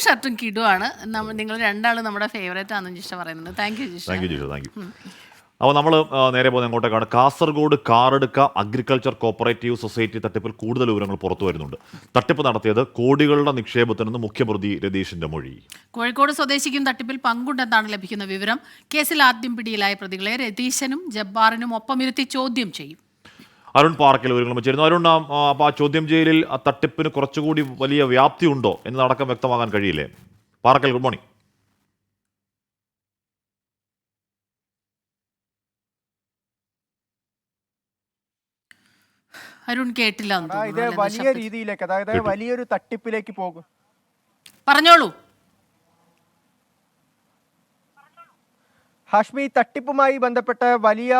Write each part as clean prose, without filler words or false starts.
ഷർട്ടും കിടുവാണ്. നിങ്ങൾ രണ്ടാളും നമ്മുടെ ഫേവറേറ്റ് ആണെന്ന് ജിഷ പറയുന്നത്. Thank you Jisha. അപ്പോൾ നമ്മൾ നേരെ പോകുന്നത് എങ്ങോട്ടേക്കാണ്? കാസർഗോഡ് കാറെടുക്ക അഗ്രികൾച്ചർ കോപ്പറേറ്റീവ് സൊസൈറ്റി തട്ടിപ്പിൽ കൂടുതൽ വിവരങ്ങൾ പുറത്തു വരുന്നുണ്ട്. തട്ടിപ്പ് നടത്തിയത് കോടികളുടെ നിക്ഷേപത്തിൽ നിന്ന് മുഖ്യപ്രതി രതീഷിന്റെ മൊഴി. കോഴിക്കോട് സ്വദേശിക്കും തട്ടിപ്പിൽ പങ്കുണ്ടെന്നാണ് ലഭിക്കുന്ന വിവരം. കേസിൽ ആദ്യം പിടിയിലായ പ്രതികളെ രതീശനും ജബ്ബാറിനും ഒപ്പമിരുത്തി ചോദ്യം ചെയ്യും. അരുൺ പാറക്കൽ വിവരങ്ങൾ വെച്ചിരുന്നു. അരുൺ, അപ്പോൾ ആ ചോദ്യം ചെയ്യലിൽ ആ തട്ടിപ്പിന് കുറച്ചുകൂടി വലിയ വ്യാപ്തി ഉണ്ടോ എന്നതടക്കം വ്യക്തമാകാൻ കഴിയില്ലേ? Parakkal, good morning. അരുൺ കേട്ടില്ല. ഇത് വലിയ രീതിയിലേക്ക്, അതായത് വലിയൊരു തട്ടിപ്പിലേക്ക് പോകും. പറഞ്ഞോളൂ ഹാഷ്മി. തട്ടിപ്പുമായി ബന്ധപ്പെട്ട് വലിയ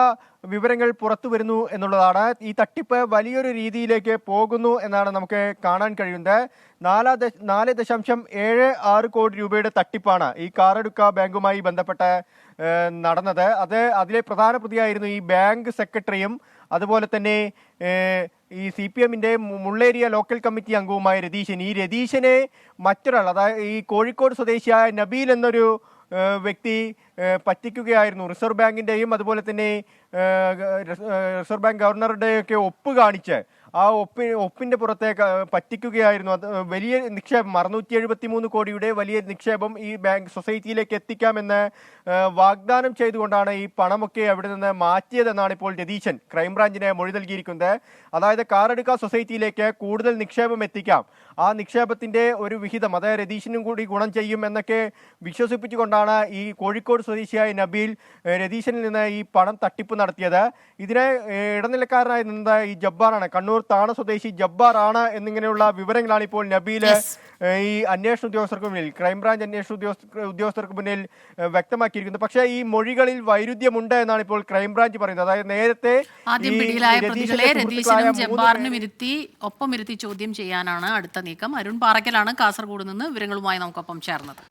വിവരങ്ങൾ പുറത്തു വരുന്നു എന്നുള്ളതാണ്. ഈ തട്ടിപ്പ് വലിയൊരു രീതിയിലേക്ക് പോകുന്നു എന്നാണ് നമുക്ക് കാണാൻ കഴിയുന്നത്. 4.76 കോടി രൂപയുടെ തട്ടിപ്പാണ് ഈ കാറെടുക്ക ബാങ്കുമായി ബന്ധപ്പെട്ട് നടന്നത്. അതിലെ പ്രധാന പ്രതിയായിരുന്നു ഈ ബാങ്ക് സെക്രട്ടറിയും അതുപോലെ തന്നെ ഈ CPM-ന്റെ മുള്ളേരിയ ലോക്കൽ കമ്മിറ്റി അംഗവുമായ രതീശൻ. ഈ രതീശനെ മറ്റൊരാൾ, അതായത് ഈ കോഴിക്കോട് സ്വദേശിയായ നബീൽ എന്നൊരു വ്യക്തി പറ്റിക്കുകയായിരുന്നു. റിസർവ് ബാങ്കിൻ്റെയും അതുപോലെ തന്നെ റിസർവ് ബാങ്ക് ഗവർണറുടെയൊക്കെ ഒപ്പ് കാണിച്ച് ആ ഒപ്പിന്റെ പുറത്തേക്ക് പറ്റിക്കുകയായിരുന്നു. അത് വലിയ നിക്ഷേപം 673 കോടിയുടെ വലിയ നിക്ഷേപം ഈ ബാങ്ക് സൊസൈറ്റിയിലേക്ക് എത്തിക്കാമെന്ന് വാഗ്ദാനം ചെയ്തുകൊണ്ടാണ് ഈ പണമൊക്കെ അവിടെ നിന്ന് മാറ്റിയതെന്നാണ് ഇപ്പോൾ രതീശൻ ക്രൈംബ്രാഞ്ചിന് മൊഴി നൽകിയിരിക്കുന്നത്. അതായത് കാറെടുക്ക സൊസൈറ്റിയിലേക്ക് കൂടുതൽ നിക്ഷേപം എത്തിക്കാം, ആ നിക്ഷേപത്തിന്റെ ഒരു വിഹിതം അത് രതീശനും കൂടി ഗുണം ചെയ്യും എന്നൊക്കെ വിശ്വസിപ്പിച്ചുകൊണ്ടാണ് ഈ കോഴിക്കോട് സ്വദേശിയായ നബീൽ രതീശനിൽ നിന്ന് ഈ പണം തട്ടിപ്പ് നടത്തിയത്. ഇതിന് ഇടനിലക്കാരനായി നിന്നത് ഈ ജബ്ബാറാണ്, കണ്ണൂർ താണ സ്വദേശി ജബ്ബാറാണ് എന്നിങ്ങനെയുള്ള വിവരങ്ങളാണ് ഇപ്പോൾ നബീല് ഈ അന്വേഷണ ഉദ്യോഗസ്ഥർക്ക് മുന്നിൽ, ക്രൈംബ്രാഞ്ച് അന്വേഷണ ഉദ്യോഗസ്ഥർക്ക് മുന്നിൽ വ്യക്തമാക്കിയിരിക്കുന്നത്. പക്ഷേ ഈ മൊഴികളിൽ വൈരുദ്ധ്യമുണ്ട് എന്നാണ് ഇപ്പോൾ ക്രൈംബ്രാഞ്ച് പറയുന്നത്. അതായത് നേരത്തെ ഒപ്പം ഇരുത്തി ചോദ്യം ചെയ്യാനാണ് അടുത്ത നീക്കം. അരുൺ പാറക്കലാണ് കാസർഗോഡ് നിന്ന് വിവരങ്ങളുമായി നമുക്കൊപ്പം ചേർന്നത്.